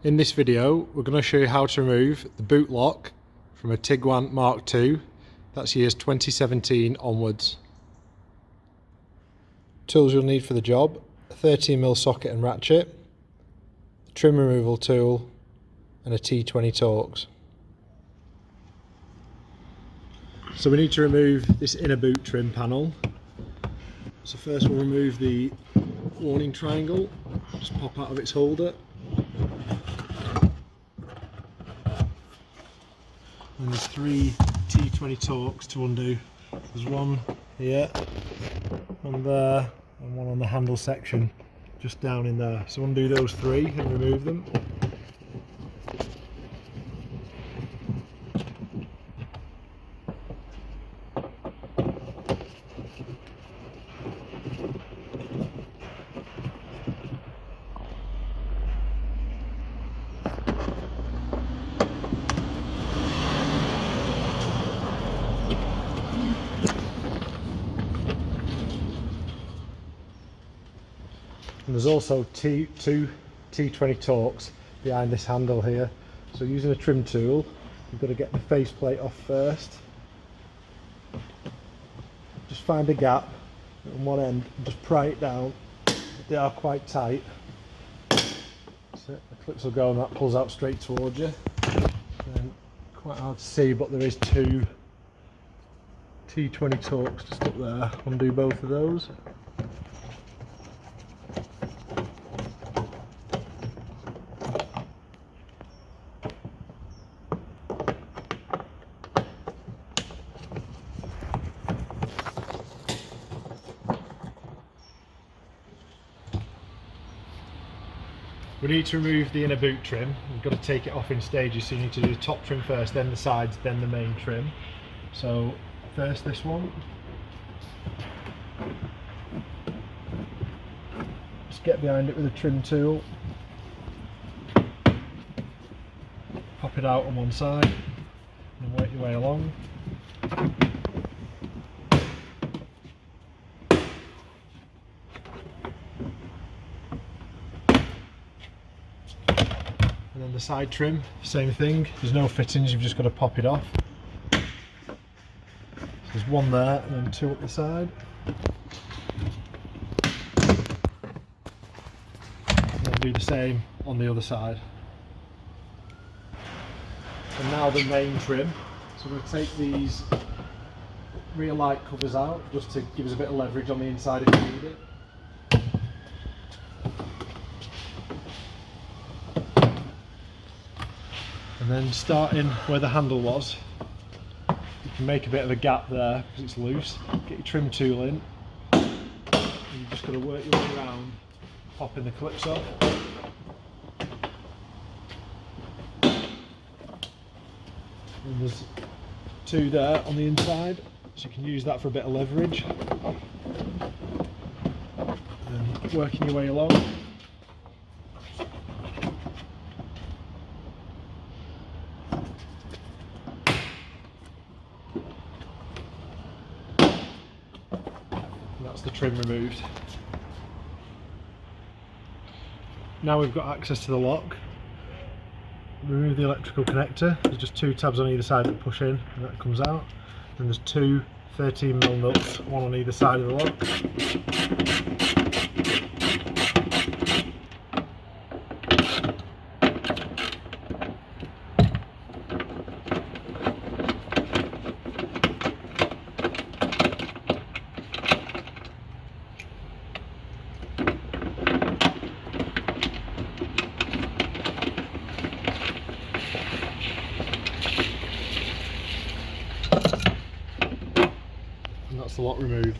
In this video we're going to show you how to remove the boot lock from a Tiguan Mk2, that's years 2017 onwards. Tools you'll need for the job: a 13mm socket and ratchet, a trim removal tool and a T20 Torx. So we need to remove this inner boot trim panel. So first we'll remove the warning triangle, just pop out of its holder. And there's three T20 Torx to undo. There's one here, one there, and one on the handle section just down in there. So undo those three and remove them. And there's also two T20 Torx behind this handle here. So using a trim tool, you've got to get the faceplate off first. Just find a gap on one end and just pry it down. They are quite tight. So the clips will go and that pulls out straight towards you. And quite hard to see, but there is two T20 Torx just up there. Undo both of those. We need to remove the inner boot trim. We've got to take it off in stages, so you need to do the top trim first, then the sides, then the main trim. So first this one. Just get behind it with a trim tool. Pop it out on one side and work your way along. And then the side trim, same thing, there's no fittings, you've just got to pop it off. So there's one there and then two up the side. And then do the same on the other side. And now the main trim. So we'll take these rear light covers out just to give us a bit of leverage on the inside if we need it. And then starting where the handle was, you can make a bit of a gap there because it's loose. Get your trim tool in, and you've just got to work your way around, popping the clips off. And there's two there on the inside, so you can use that for a bit of leverage. And working your way along. That's the trim removed. Now we've got access to the lock. Remove the electrical connector. There's just two tabs on either side that push in and that comes out. And there's two 13mm nuts, one on either side of the lock. And that's the lock removed.